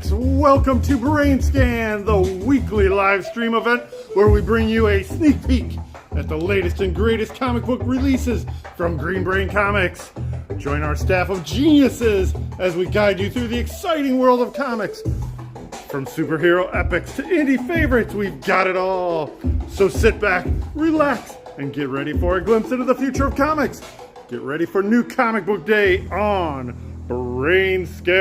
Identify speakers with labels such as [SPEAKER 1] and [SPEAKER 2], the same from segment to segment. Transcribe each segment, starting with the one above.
[SPEAKER 1] Comics! Welcome to BrainScan, the weekly live stream event where we bring you a sneak peek at the latest and greatest comic book releases from Green Brain Comics. Join our staff of geniuses as we guide you through the exciting world of comics. From superhero epics to indie favorites, we've got it all. So sit back, relax, and get ready for a glimpse into the future of comics. Get ready for New Comic Book Day on BrainScan.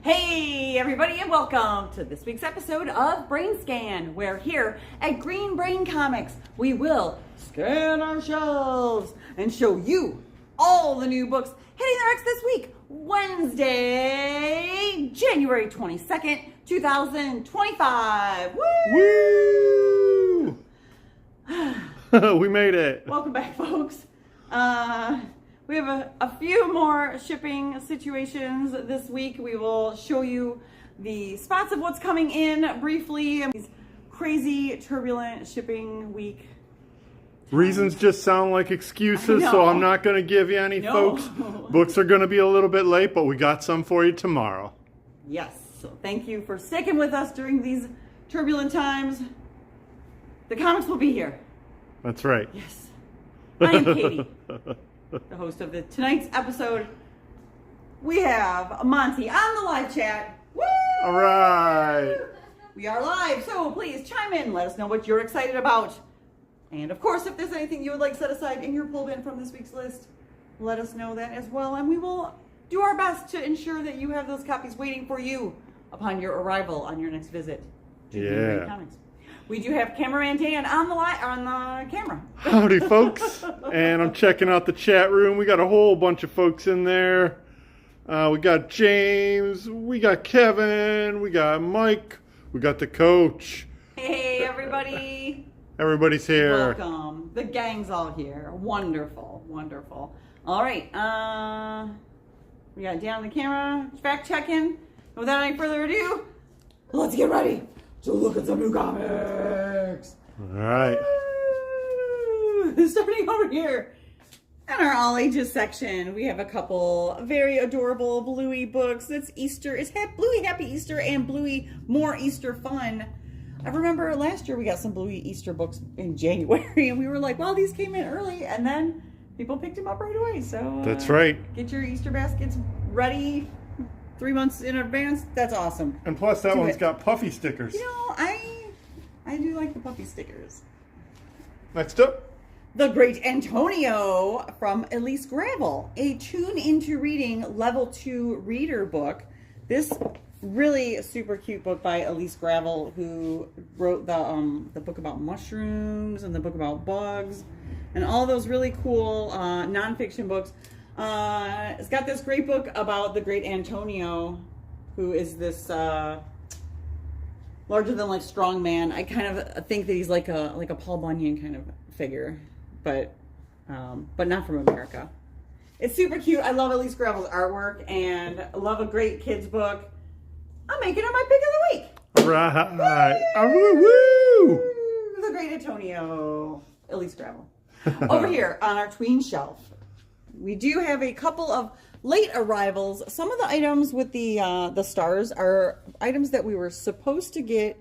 [SPEAKER 2] Hey everybody, and welcome to this week's episode of BrainScan, where here at Green Brain Comics we will scan our shelves and show you all the new books hitting the racks this week, Wednesday, January 22nd, 2025.
[SPEAKER 1] Woo! We made it.
[SPEAKER 2] Welcome back, folks. We have a few more shipping situations this week. We will show you the spots of what's coming in briefly. These crazy, turbulent shipping week.
[SPEAKER 1] Reasons just sound like excuses, so I'm not going to give you any, folks. Books are going to be a little bit late, but we got some for you tomorrow.
[SPEAKER 2] Yes, so thank you for sticking with us during these turbulent times. The comics will be here.
[SPEAKER 1] That's right.
[SPEAKER 2] Yes. I am Katie, the host of tonight's episode. We have Monty on the live chat. Woo!
[SPEAKER 1] All right.
[SPEAKER 2] We are live, so please chime in. Let us know what you're excited about. And of course, if there's anything you would like set aside in your pull bin from this week's list, let us know that as well. And we will do our best to ensure that you have those copies waiting for you upon your arrival on your next visit to Green Brain Comics. We do have cameraman Dan on the camera.
[SPEAKER 1] Howdy, folks. And I'm checking out the chat room. We got a whole bunch of folks in there. We got James. We got Kevin. We got Mike. We got the coach.
[SPEAKER 2] Hey, everybody.
[SPEAKER 1] Everybody's here.
[SPEAKER 2] Welcome. The gang's all here. Wonderful. Wonderful. All right. We got Dan on the camera. Fact checking. Without any further ado, let's get ready to look at some new comics.
[SPEAKER 1] All right.
[SPEAKER 2] Starting over here in our all ages section, we have a couple very adorable Bluey books. It's Easter. It's Bluey Happy Easter and Bluey More Easter Fun. I remember last year we got some Bluey Easter books in January, and we were like, well, these came in early, and then people picked them up right away. So
[SPEAKER 1] that's right.
[SPEAKER 2] Get your Easter baskets ready 3 months in advance. That's awesome.
[SPEAKER 1] And plus that one's got puffy stickers.
[SPEAKER 2] You know, I do like the puffy stickers.
[SPEAKER 1] Next up,
[SPEAKER 2] The Great Antonio from Elise Gravel, a Tune Into Reading Level 2 reader book. This really super cute book by Elise Gravel, who wrote the book about mushrooms and the book about bugs and all those really cool nonfiction books. It's got this great book about the Great Antonio, who is this larger than life strong man. I kind of think that he's like a Paul Bunyan kind of figure, but not from America. It's super cute. I love Elise Gravel's artwork, and I love a great kids book. I'm making it my pick of the week.
[SPEAKER 1] All right. Woo!
[SPEAKER 2] The Great Antonio, Elise Gravel. Over here on our tween shelf, we do have a couple of late arrivals. Some of the items with the stars are items that we were supposed to get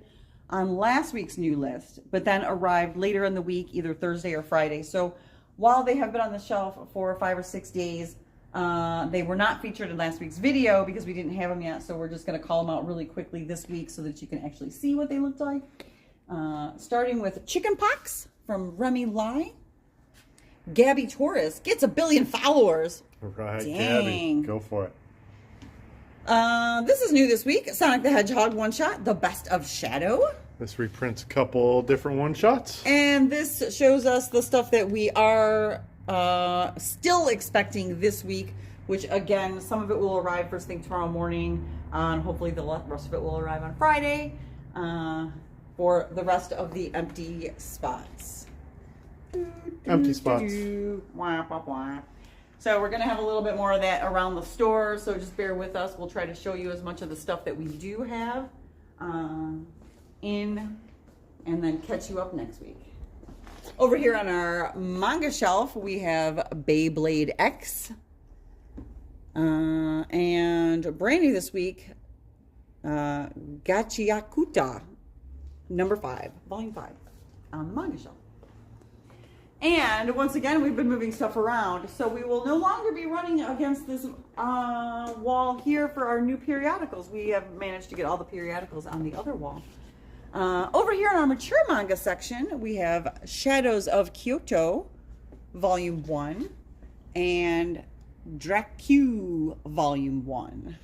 [SPEAKER 2] on last week's new list, but then arrived later in the week, either Thursday or Friday. So while they have been on the shelf for 5 or 6 days, they were not featured in last week's video because we didn't have them yet. So we're just going to call them out really quickly this week so that you can actually see what they looked like. Starting with Chickenpox from Remy Lai. Gabby Torres gets 1 billion followers.
[SPEAKER 1] Right,
[SPEAKER 2] Dang.
[SPEAKER 1] Gabby, go for it.
[SPEAKER 2] This is new this week. Sonic the Hedgehog one-shot, The Best of Shadow.
[SPEAKER 1] This reprints a couple different one-shots.
[SPEAKER 2] And this shows us the stuff that we are still expecting this week, which again, some of it will arrive first thing tomorrow morning. Hopefully the rest of it will arrive on Friday for the rest of the empty spots.
[SPEAKER 1] Empty spots.
[SPEAKER 2] Wah, wah, wah. So we're going to have a little bit more of that around the store, so just bear with us. We'll try to show you as much of the stuff that we do have in, and then catch you up next week. Over here on our manga shelf, we have Beyblade X. And brand new this week, Gachiakuta, number 5, volume 5, on the manga shelf. And once again, we've been moving stuff around, so we will no longer be running against this wall here for our new periodicals. We have managed to get all the periodicals on the other wall. Over here in our mature manga section, we have Shadows of Kyoto, volume 1, and Dracu, volume 1.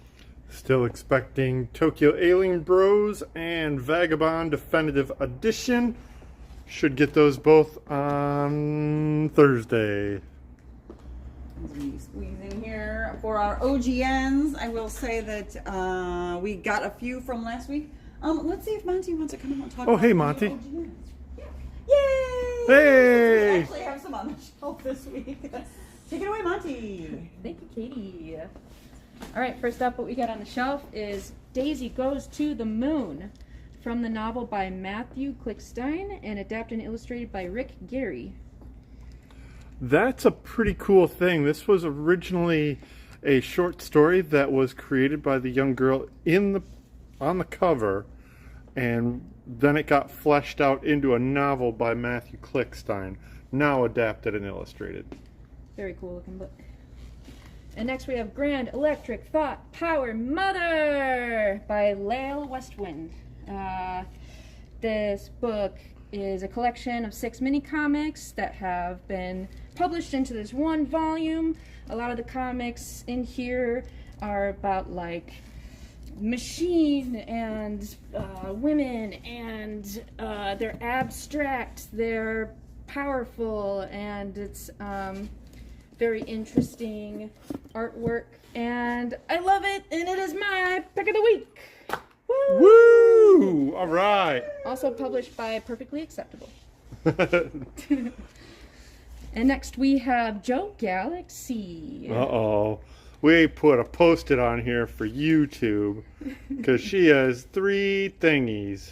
[SPEAKER 1] Still expecting Tokyo Alien Bros and Vagabond Definitive Edition. Should get those both on Thursday.
[SPEAKER 2] As we squeeze in here for our OGNs, I will say that we got a few from last week. Let's see if Monty wants to come in and talk about
[SPEAKER 1] hey,
[SPEAKER 2] the
[SPEAKER 1] Monty.
[SPEAKER 2] OGNs. Yeah. Yay!
[SPEAKER 1] Hey!
[SPEAKER 2] We actually have some on the shelf this week. Take it away, Monty.
[SPEAKER 3] Thank you, Katie. All right, first up, what we got on the shelf is Daisy Goes to the Moon, from the novel by Matthew Klickstein and adapted and illustrated by Rick Gary.
[SPEAKER 1] That's a pretty cool thing. This was originally a short story that was created by the young girl on the cover, and then it got fleshed out into a novel by Matthew Klickstein, now adapted and illustrated.
[SPEAKER 3] Very cool looking book. And next we have Grand Electric Thought Power Mother by Lael Westwind. This book is a collection of 6 mini comics that have been published into this one volume. A lot of the comics in here are about like machine and women, and they're abstract, they're powerful, and it's very interesting artwork, and I love it, and it is my pick of the week. Woo!
[SPEAKER 1] Woo! All right.
[SPEAKER 3] Also published by Perfectly Acceptable. And next we have Joe Galaxy.
[SPEAKER 1] Uh-oh. We put a post-it on here for YouTube because she has 3 thingies.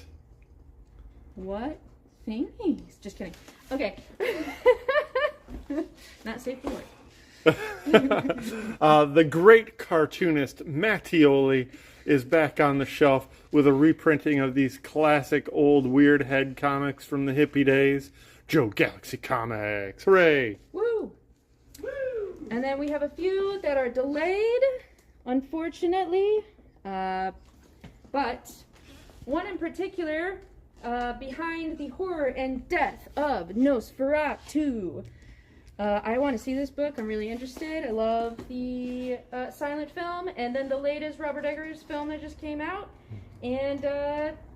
[SPEAKER 3] What? Thingies? Just kidding. Okay. Not safe for work.
[SPEAKER 1] The great cartoonist Mattioli is back on the shelf with a reprinting of these classic old Weird Head comics from the hippie days. Joe Galaxy Comics. Hooray!
[SPEAKER 3] Woo! Woo! And then we have a few that are delayed, unfortunately. But one in particular, Behind the Horror and Death of Nosferatu. I want to see this book. I'm really interested. I love the silent film, and then the latest Robert Eggers film that just came out. And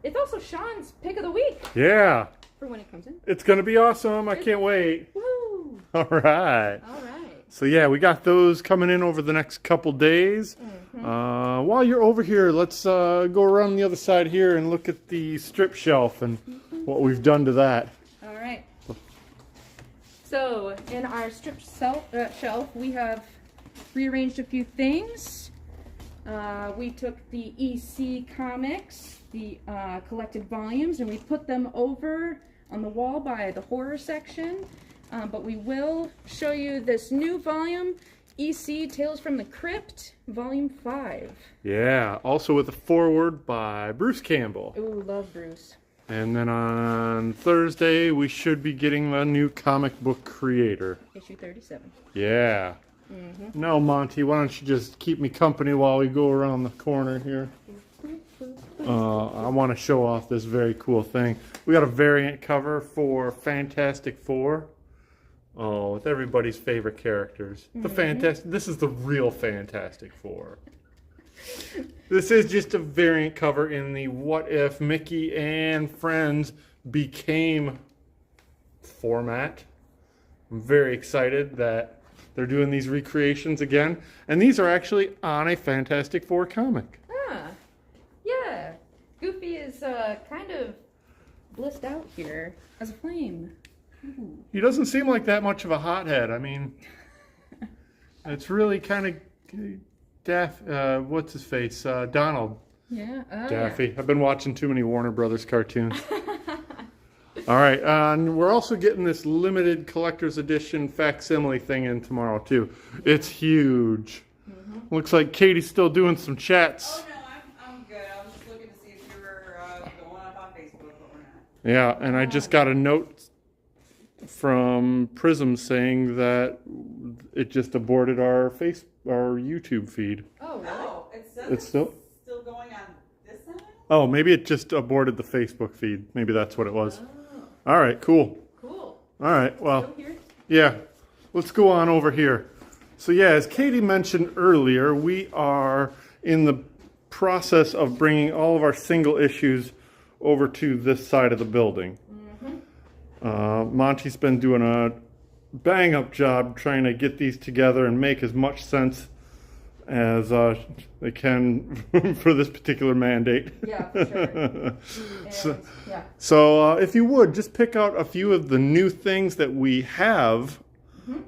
[SPEAKER 3] it's also Sean's pick of the week.
[SPEAKER 1] Yeah.
[SPEAKER 3] For when it comes in.
[SPEAKER 1] It's going to be awesome. I can't wait.
[SPEAKER 3] Woo!
[SPEAKER 1] All right.
[SPEAKER 3] All right.
[SPEAKER 1] So yeah, we got those coming in over the next couple days.
[SPEAKER 3] Mm-hmm.
[SPEAKER 1] While you're over here, let's go around the other side here and look at the strip shelf and what we've done to that.
[SPEAKER 3] All right. So in our strip shelf, we have rearranged a few things. We took the EC comics, the collected volumes, and we put them over on the wall by the horror section. But we will show you this new volume, EC Tales from the Crypt, Volume 5.
[SPEAKER 1] Yeah, also with a foreword by Bruce Campbell.
[SPEAKER 3] Ooh, love Bruce.
[SPEAKER 1] And then on Thursday, we should be getting the new comic book creator.
[SPEAKER 3] Issue 37.
[SPEAKER 1] Yeah. No, Monty, why don't you just keep me company while we go around the corner here? I want to show off this very cool thing. We got a variant cover for Fantastic Four. Oh, with everybody's favorite characters. This is the real Fantastic Four. This is just a variant cover in the What If Mickey and Friends Became format. I'm very excited that they're doing these recreations again. And these are actually on a Fantastic Four comic.
[SPEAKER 3] Ah, yeah. Goofy is kind of blissed out here as a flame. Ooh.
[SPEAKER 1] He doesn't seem like that much of a hothead. I mean, it's really kind of what's his face? Donald.
[SPEAKER 3] Yeah.
[SPEAKER 1] Daffy.
[SPEAKER 3] Yeah.
[SPEAKER 1] I've been watching too many Warner Brothers cartoons. All right, and we're also getting this limited collector's edition facsimile thing in tomorrow too. It's huge. Looks like Katie's still doing some chats.
[SPEAKER 2] Oh no, I'm good. I was just looking to see if you were going up on Facebook, but we're not.
[SPEAKER 1] Yeah, and I just got a note from Prism saying that it just aborted our YouTube feed.
[SPEAKER 3] Oh, really?
[SPEAKER 2] Oh,
[SPEAKER 1] It's still
[SPEAKER 2] going on this side?
[SPEAKER 1] Oh, maybe it just aborted the Facebook feed. Maybe that's what it was. All right, cool.
[SPEAKER 3] Cool.
[SPEAKER 1] All right, well,
[SPEAKER 3] Still here?
[SPEAKER 1] yeah, let's go on over here. So yeah, as Katie mentioned earlier, we are in the process of bringing all of our single issues over to this side of the building. Monty's been doing a bang-up job trying to get these together and make as much sense as they can for this particular mandate.
[SPEAKER 3] Yeah, for sure. And, yeah.
[SPEAKER 1] So if you would, just pick out a few of the new things that we have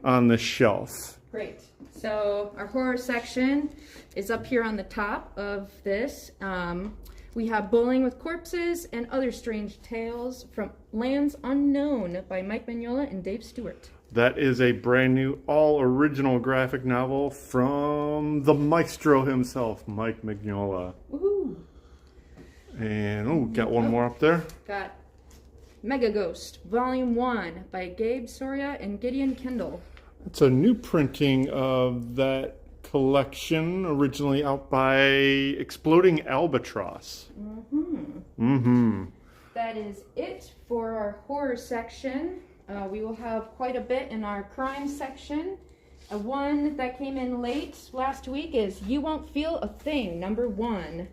[SPEAKER 1] on this shelf.
[SPEAKER 3] Great. So our horror section is up here on the top of this. We have Bowling with Corpses and Other Strange Tales from Lands Unknown by Mike Mignola and Dave Stewart.
[SPEAKER 1] That is a brand new, all-original graphic novel from the maestro himself, Mike Mignola.
[SPEAKER 3] Woohoo!
[SPEAKER 1] And, got one more up there.
[SPEAKER 3] Got Mega Ghost, Volume 1 by Gabe Soria and Gideon Kendall.
[SPEAKER 1] It's a new printing of that collection, originally out by Exploding Albatross.
[SPEAKER 3] That is it for our horror section. We will have quite a bit in our crime section. One that came in late last week is You Won't Feel a Thing, number 1.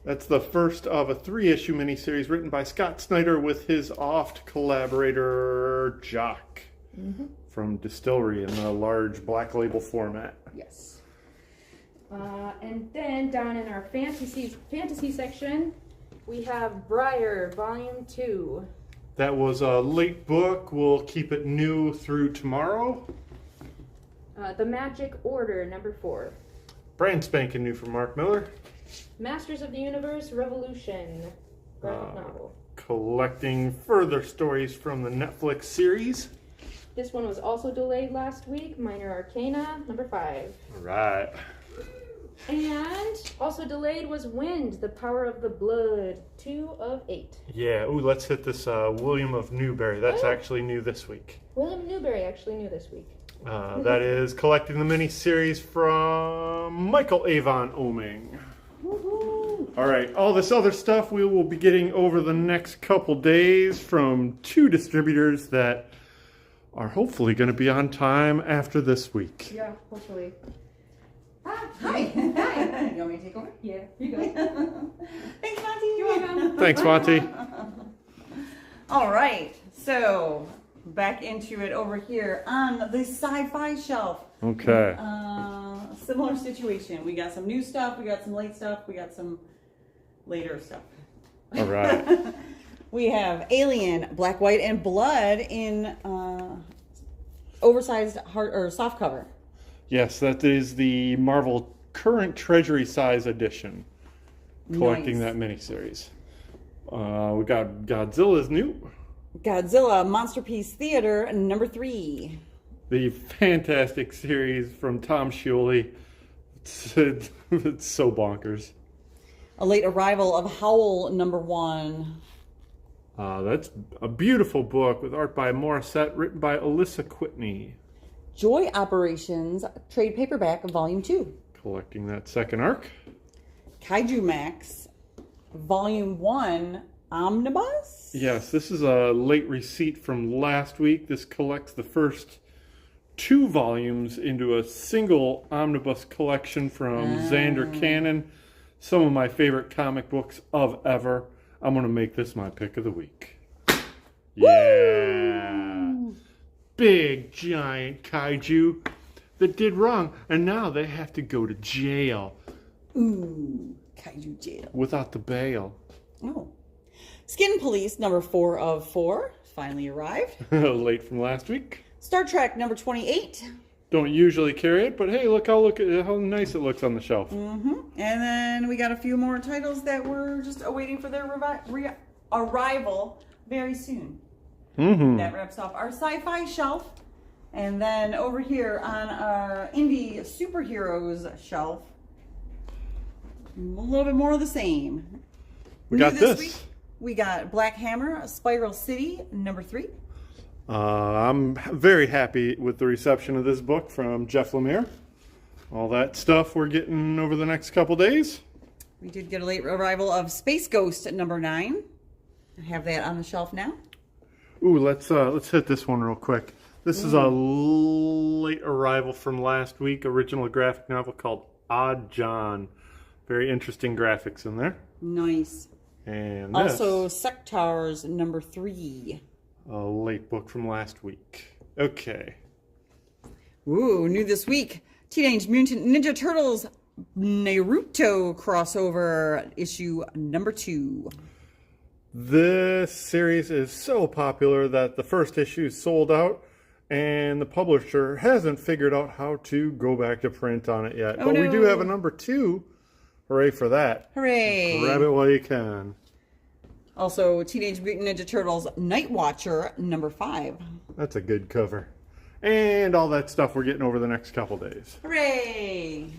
[SPEAKER 1] That's the first of a 3-issue miniseries written by Scott Snyder with his oft collaborator, Jock, from Distillery in the large black label format.
[SPEAKER 3] Yes. And then down in our fantasy section, we have Briar, Volume 2.
[SPEAKER 1] That was a late book. We'll keep it new through tomorrow.
[SPEAKER 3] The Magic Order, number 4.
[SPEAKER 1] Brand spanking new from Mark Miller.
[SPEAKER 3] Masters of the Universe, Revolution, graphic novel.
[SPEAKER 1] Collecting further stories from the Netflix series.
[SPEAKER 3] This one was also delayed last week, Minor Arcana, number 5.
[SPEAKER 1] All right.
[SPEAKER 3] And also delayed was Wind, The Power of the Blood, 2 of 8.
[SPEAKER 1] Yeah, let's hit this William of Newberry. That's actually new this week.
[SPEAKER 3] William Newberry actually new this week.
[SPEAKER 1] That is collecting the mini-series from Michael Avon Oeming.
[SPEAKER 3] Woohoo!
[SPEAKER 1] All right, all this other stuff we will be getting over the next couple days from 2 distributors that are hopefully going to be on time after this week.
[SPEAKER 3] Yeah, hopefully.
[SPEAKER 2] Hi. Hi. You want me to take over?
[SPEAKER 3] Yeah, you go.
[SPEAKER 2] Thanks, Monty.
[SPEAKER 3] You're welcome.
[SPEAKER 1] Thanks, Monty.
[SPEAKER 2] All right, so back into it over here on the sci-fi shelf.
[SPEAKER 1] Okay.
[SPEAKER 2] Similar situation. We got some new stuff. We got some late stuff. We got some later stuff.
[SPEAKER 1] All right.
[SPEAKER 2] We have Alien, Black, White, and Blood in oversized hard or soft cover.
[SPEAKER 1] Yes, that is the Marvel current Treasury size edition. Collecting
[SPEAKER 2] Nice.
[SPEAKER 1] that miniseries. We got Godzilla's new.
[SPEAKER 2] Godzilla, Monsterpiece Theater, number 3.
[SPEAKER 1] The fantastic series from Tom Scioli. It's so bonkers.
[SPEAKER 2] A late arrival of Howl, number 1.
[SPEAKER 1] That's a beautiful book with art by Morissette, written by Alyssa Whitney.
[SPEAKER 2] Joy Operations, trade paperback, volume 2.
[SPEAKER 1] Collecting that second arc.
[SPEAKER 2] Kaiju Max, volume 1, omnibus?
[SPEAKER 1] Yes, this is a late receipt from last week. This collects the first 2 volumes into a single omnibus collection from Xander Cannon. Some of my favorite comic books of ever. I'm going to make this my pick of the week. Yeah. Big, giant kaiju that did wrong, and now they have to go to jail.
[SPEAKER 2] Ooh, Kaiju Jail.
[SPEAKER 1] Without the bail.
[SPEAKER 2] Oh. Skin Police, number 4 of 4, finally arrived.
[SPEAKER 1] Late from last week.
[SPEAKER 2] Star Trek, number 28.
[SPEAKER 1] Don't usually carry it, but hey, look how nice it looks on the shelf.
[SPEAKER 2] And then we got a few more titles that we're just awaiting for their arrival very soon. That wraps off our sci-fi shelf. And then over here on our indie superheroes shelf, a little bit more of the same.
[SPEAKER 1] We got this.
[SPEAKER 2] Week, we got Black Hammer, Spiral City, number 3.
[SPEAKER 1] I'm very happy with the reception of this book from Jeff Lemire. All that stuff we're getting over the next couple days.
[SPEAKER 2] We did get a late arrival of Space Ghost, number 9. I have that on the shelf now.
[SPEAKER 1] Ooh, let's hit this one real quick. This is a late arrival from last week, original graphic novel called Odd John. Very interesting graphics in there.
[SPEAKER 2] Nice.
[SPEAKER 1] And this,
[SPEAKER 2] also Sectars, number 3.
[SPEAKER 1] a late book from last week. Okay.
[SPEAKER 2] Ooh, new this week. Teenage Mutant Ninja Turtles Naruto crossover, issue number 2.
[SPEAKER 1] This series is so popular that the first issue sold out, and the publisher hasn't figured out how to go back to print on it yet.
[SPEAKER 2] Oh,
[SPEAKER 1] but
[SPEAKER 2] no.
[SPEAKER 1] we do have a number 2. Hooray for that.
[SPEAKER 2] Hooray.
[SPEAKER 1] Grab it while you can.
[SPEAKER 2] Also, Teenage Mutant Ninja Turtles Night Watcher, number 5.
[SPEAKER 1] That's a good cover. And all that stuff we're getting over the next couple days.
[SPEAKER 2] Hooray!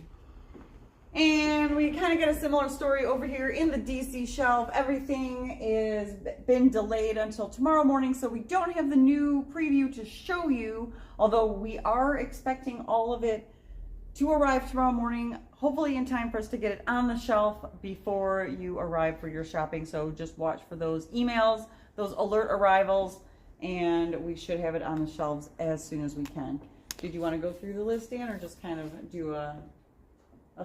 [SPEAKER 2] And we kind of got a similar story over here in the DC shelf. Everything is been delayed until tomorrow morning, so we don't have the new preview to show you, although we are expecting all of it to arrive tomorrow morning, hopefully in time for us to get it on the shelf before you arrive for your shopping. So just watch for those emails, those alert arrivals, and we should have it on the shelves as soon as we can. Did you want to go through the list, Dan, or just kind of do a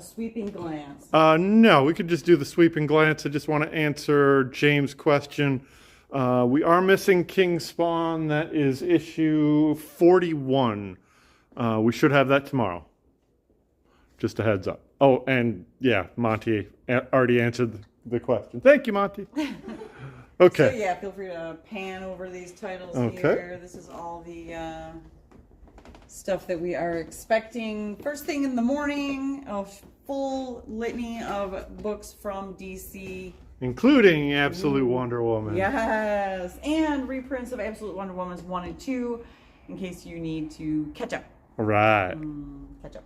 [SPEAKER 2] sweeping glance?
[SPEAKER 1] No, we could just do the sweeping glance. I just want to answer James' question. We are missing King Spawn. That is issue 41. We should have that tomorrow. Just a heads up. Oh, and yeah, Monty already answered the question. Thank you, Monty. Okay.
[SPEAKER 2] So yeah, feel free to pan over these titles
[SPEAKER 1] Okay.
[SPEAKER 2] here. This is all the stuff that we are expecting. First thing in the morning, a full litany of books from DC.
[SPEAKER 1] Including Absolute Wonder Woman.
[SPEAKER 2] Yes, and reprints of Absolute Wonder Woman 1 and 2 in case you need to catch up.
[SPEAKER 1] All right.
[SPEAKER 2] Catch up.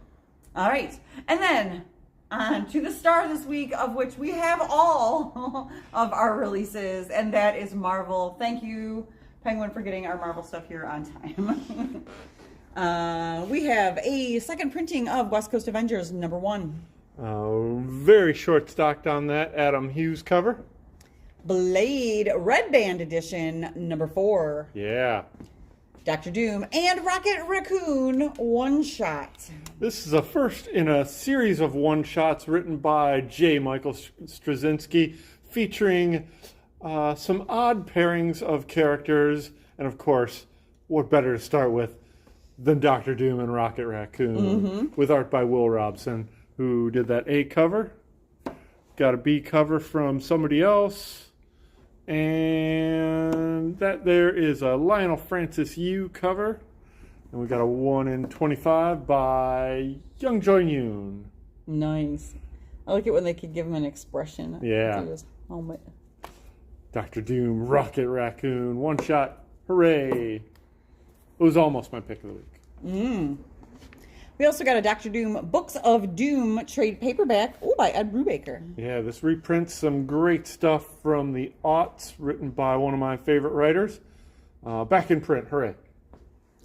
[SPEAKER 2] All right, and then on to the star this week, of which we have all of our releases, and that is Marvel. Thank you, Penguin, for getting our Marvel stuff here on time. We have a second printing of West Coast Avengers number 1.
[SPEAKER 1] Very short stocked on that Adam Hughes cover.
[SPEAKER 2] Blade Red Band edition number 4.
[SPEAKER 1] Yeah.
[SPEAKER 2] Dr. Doom and Rocket Raccoon one shot.
[SPEAKER 1] This is a first in a series of one-shots written by J. Michael Straczynski, featuring some odd pairings of characters, and of course, what better to start with than Dr. Doom and Rocket Raccoon, with art by Will Robson, who did that A cover. Got a B cover from somebody else. And that there is a Lionel Francis Yu cover. And we got a 1 in 25 by Young Joy-Yoon.
[SPEAKER 2] Nice. I like it when they could give him an expression.
[SPEAKER 1] Yeah.
[SPEAKER 2] To his helmet.
[SPEAKER 1] Dr. Doom, Rocket Raccoon, one shot. Hooray. It was almost my pick of the week.
[SPEAKER 2] We also got a Dr. Doom Books of Doom trade paperback by Ed Brubaker.
[SPEAKER 1] Yeah, this reprints some great stuff from the aughts, written by one of my favorite writers. Back in print. Hooray.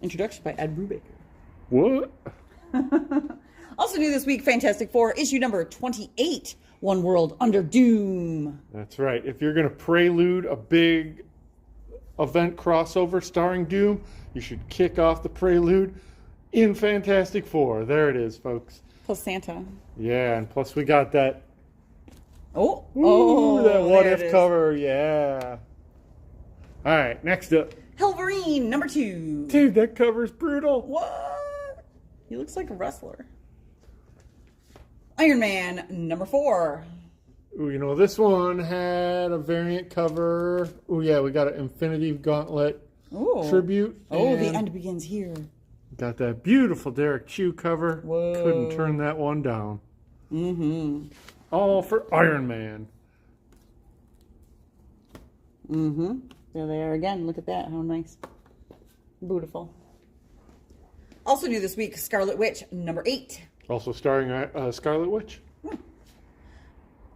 [SPEAKER 2] Introduction by Ed Brubaker.
[SPEAKER 1] What?
[SPEAKER 2] Also new this week, Fantastic Four, issue number 28, One World Under Doom.
[SPEAKER 1] That's right. If you're going to prelude a big event crossover starring Doom, you should kick off the prelude in Fantastic Four. There it is, folks.
[SPEAKER 2] Plus Santa.
[SPEAKER 1] Yeah, and plus we got that
[SPEAKER 2] Oh,
[SPEAKER 1] that what
[SPEAKER 2] there
[SPEAKER 1] if
[SPEAKER 2] it is.
[SPEAKER 1] cover, yeah. All right, next up.
[SPEAKER 2] Helverine, number 2.
[SPEAKER 1] Dude, that cover's brutal.
[SPEAKER 2] What? He looks like a wrestler. Iron Man, number 4.
[SPEAKER 1] Ooh, you know, this one had a variant cover. Oh yeah, we got an Infinity Gauntlet
[SPEAKER 2] Ooh.
[SPEAKER 1] tribute.
[SPEAKER 2] Oh, the
[SPEAKER 1] and
[SPEAKER 2] end begins here.
[SPEAKER 1] got that beautiful Derek Chew cover.
[SPEAKER 2] Whoa.
[SPEAKER 1] Couldn't turn that one down.
[SPEAKER 2] Mm-hmm.
[SPEAKER 1] All for Iron Man.
[SPEAKER 2] Mm-hmm. There they are again. Look at that. How nice. Beautiful. Also new this week, Scarlet Witch number 8.
[SPEAKER 1] Also starring Scarlet Witch.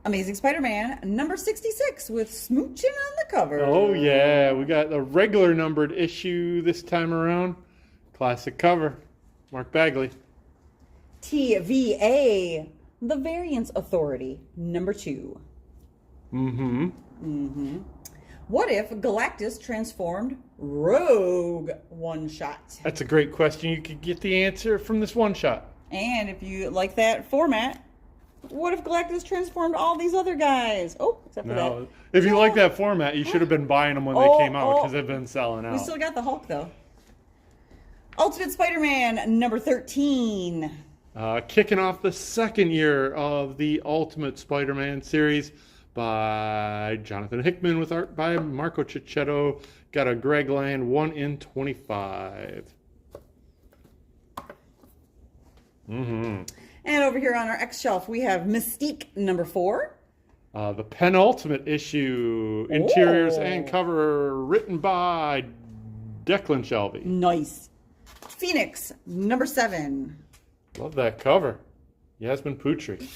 [SPEAKER 2] Amazing Spider-Man number 66 with Smooching on the cover.
[SPEAKER 1] Oh yeah, we got a regular numbered issue this time around. Classic cover. Mark Bagley.
[SPEAKER 2] TVA, The Variance Authority number 2. What if Galactus transformed Rogue one-shot?
[SPEAKER 1] That's a great question. You could get the answer from this one shot.
[SPEAKER 2] And if you like that format, what if Galactus transformed all these other guys? Oh, except for that.
[SPEAKER 1] If you like that format, you should have been buying them when they came out because they've been selling out.
[SPEAKER 2] We still got the Hulk, though. Ultimate Spider-Man number 13.
[SPEAKER 1] Kicking off the second year of the Ultimate Spider-Man series by Jonathan Hickman with art by Marco Cicchetto. Got a Greg Land 1 in 25.
[SPEAKER 2] And over here on our X shelf, we have Mystique number 4.
[SPEAKER 1] The penultimate issue, interiors and cover, written by Declan Shelby.
[SPEAKER 2] Nice. Phoenix number 7.
[SPEAKER 1] Love that cover. Yasmin Putri.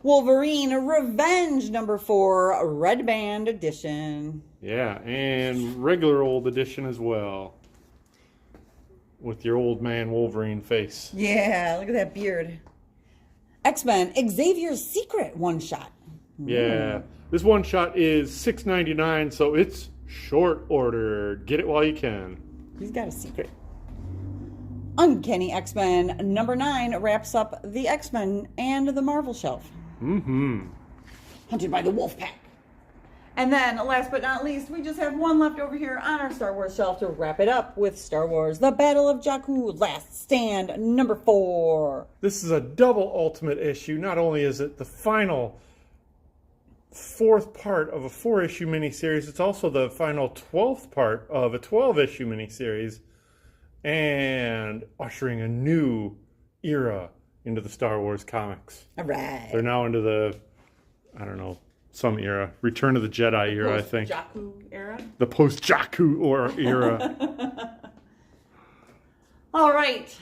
[SPEAKER 2] Wolverine Revenge number 4, Red Band edition.
[SPEAKER 1] Yeah, and regular old edition as well. With your old man Wolverine face.
[SPEAKER 2] Yeah, look at that beard. X-Men Xavier's Secret one-shot.
[SPEAKER 1] Yeah, this one shot is $6.99, so it's short order. Get it while you can.
[SPEAKER 2] He's got a secret. Uncanny X-Men number 9 wraps up the X-Men and the Marvel shelf. Hunted by the Wolf Pack. And then, last but not least, we just have one left over here on our Star Wars shelf to wrap it up with Star Wars The Battle of Jakku Last Stand number 4.
[SPEAKER 1] This is a double ultimate issue. Not only is it the final 4th part of a 4-issue miniseries, it's also the final 12th part of a 12-issue miniseries, and ushering a new era into the Star Wars comics.
[SPEAKER 2] All right.
[SPEAKER 1] They're now into the, I don't know, some era. Return of the Jedi era, I think.
[SPEAKER 2] Jakku era?
[SPEAKER 1] The post-Jakku era.
[SPEAKER 2] All right.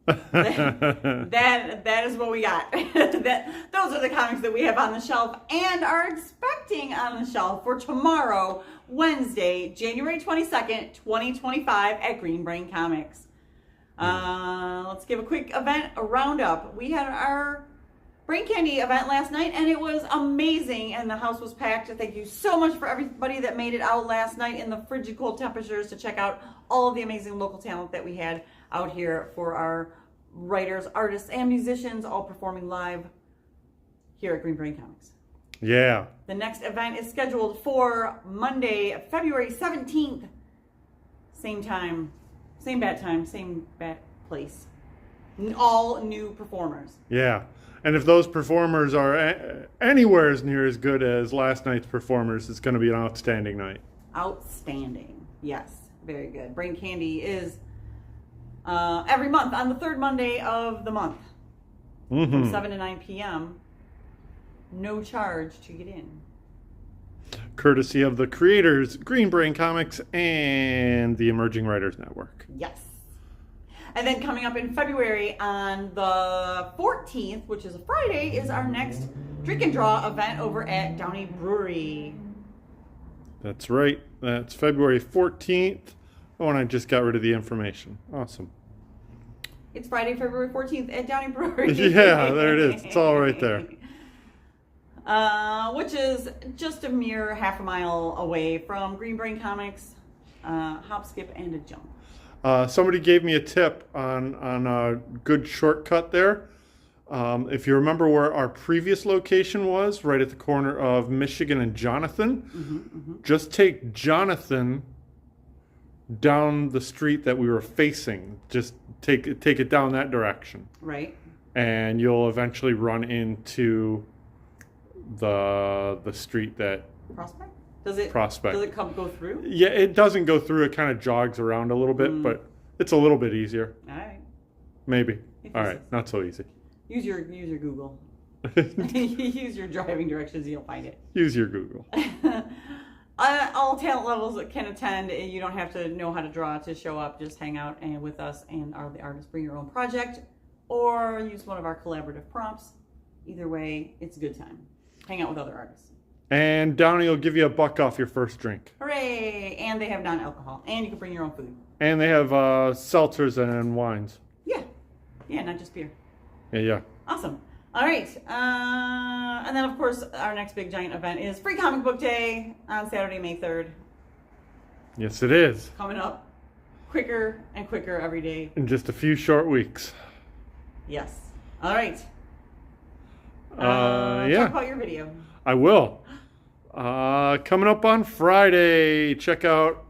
[SPEAKER 2] that is what we got. Those are the comics that we have on the shelf and are expecting on the shelf for tomorrow, Wednesday, January 22nd, 2025 at Green Brain Comics. Let's give a quick event roundup. We had our Brain Candy event last night and it was amazing and the house was packed. Thank you so much for everybody that made it out last night in the frigid cold temperatures to check out all of the amazing local talent that we had out here for our writers, artists, and musicians all performing live here at Green Brain Comics.
[SPEAKER 1] Yeah.
[SPEAKER 2] The next event is scheduled for Monday, February 17th. Same time, same bat time, same bat place. All new performers.
[SPEAKER 1] Yeah. And if those performers are anywhere as near as good as last night's performers, it's going to be an outstanding night.
[SPEAKER 2] Outstanding. Yes. Very good. Brain Candy is every month on the 3rd Monday of the month. From 7 to 9 p.m. No charge to get in.
[SPEAKER 1] Courtesy of the creators, Green Brain Comics, and the Emerging Writers Network.
[SPEAKER 2] Yes. And then coming up in February on the 14th, which is a Friday, is our next Drink and Draw event over at Downey Brewery.
[SPEAKER 1] That's right. That's February 14th. Oh, and I just got rid of the information. Awesome.
[SPEAKER 2] It's Friday, February 14th at Downey Brewery.
[SPEAKER 1] Yeah, there it is. It's all right there.
[SPEAKER 2] Which is just a mere half a mile away from Green Brain Comics, hop, skip, and a jump.
[SPEAKER 1] Somebody gave me a tip on a good shortcut there. If you remember where our previous location was, right at the corner of Michigan and Jonathan, just take Jonathan down the street that we were facing. Just take it down that direction.
[SPEAKER 2] Right.
[SPEAKER 1] And you'll eventually run into the street that...
[SPEAKER 2] Prospect? Does it go through?
[SPEAKER 1] Yeah, it doesn't go through. It kind of jogs around a little bit, but it's a little bit easier.
[SPEAKER 2] All right.
[SPEAKER 1] Maybe. All right, not so easy.
[SPEAKER 2] Use your Google. Use your driving directions, you'll find it.
[SPEAKER 1] Use your Google.
[SPEAKER 2] All talent levels can attend. You don't have to know how to draw to show up. Just hang out and with us and the artists. Bring your own project or use one of our collaborative prompts. Either way, it's a good time. Hang out with other artists.
[SPEAKER 1] And Downey will give you $1 off your first drink.
[SPEAKER 2] Hooray! And they have non-alcohol. And you can bring your own food.
[SPEAKER 1] And they have seltzers and wines.
[SPEAKER 2] Yeah. Yeah, not just beer.
[SPEAKER 1] Yeah.
[SPEAKER 2] Awesome. All right. And then, of course, our next big giant event is Free Comic Book Day on Saturday, May 3rd.
[SPEAKER 1] Yes, it is.
[SPEAKER 2] Coming up quicker and quicker every day.
[SPEAKER 1] In just a few short weeks.
[SPEAKER 2] Yes. All right.
[SPEAKER 1] Yeah.
[SPEAKER 2] Talk about your video.
[SPEAKER 1] I will. Coming up on Friday, check out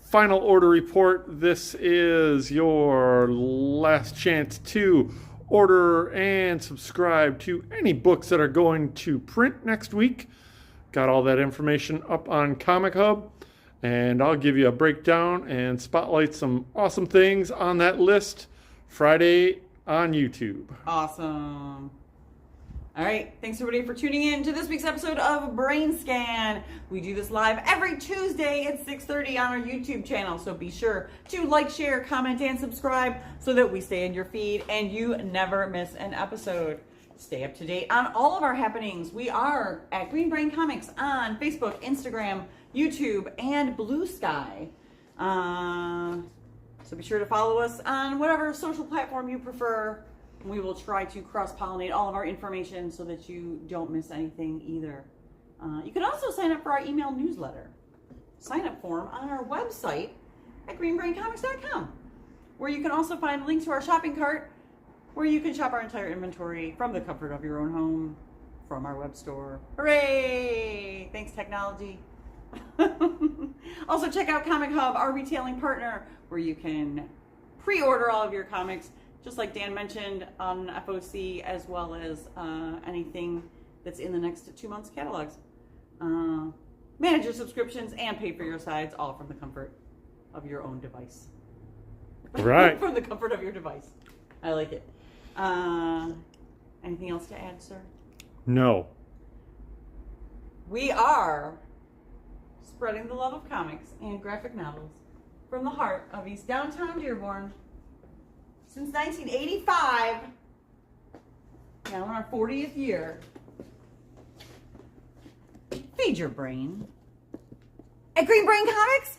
[SPEAKER 1] Final Order Report. This is your last chance to order and subscribe to any books that are going to print next week. Got all that information up on ComicHub, and I'll give you a breakdown and spotlight some awesome things on that list Friday on YouTube.
[SPEAKER 2] Awesome. All right, thanks everybody for tuning in to this week's episode of BrainScan. We do this live every Tuesday at 6:30 on our YouTube channel, so be sure to like, share, comment, and subscribe so that we stay in your feed and you never miss an episode. Stay up to date on all of our happenings. We are at Green Brain Comics on Facebook, Instagram, YouTube, and Blue Sky. So be sure to follow us on whatever social platform you prefer. We will try to cross-pollinate all of our information so that you don't miss anything either. You can also sign up for our email newsletter. Sign-up form on our website at greenbraincomics.com, where you can also find links to our shopping cart, where you can shop our entire inventory from the comfort of your own home, from our web store. Hooray! Thanks, technology. Also, check out Comic Hub, our retailing partner, where you can pre-order all of your comics, just like Dan mentioned, on FOC, as well as anything that's in the next 2 months' catalogs. Manage your subscriptions and pay for your sides, all from the comfort of your own device.
[SPEAKER 1] Right.
[SPEAKER 2] From the comfort of your device. I like it. Anything else to add, sir?
[SPEAKER 1] No.
[SPEAKER 2] We are spreading the love of comics and graphic novels from the heart of East Downtown Dearborn. Since 1985, now in our 40th year. Feed your brain at Green Brain Comics.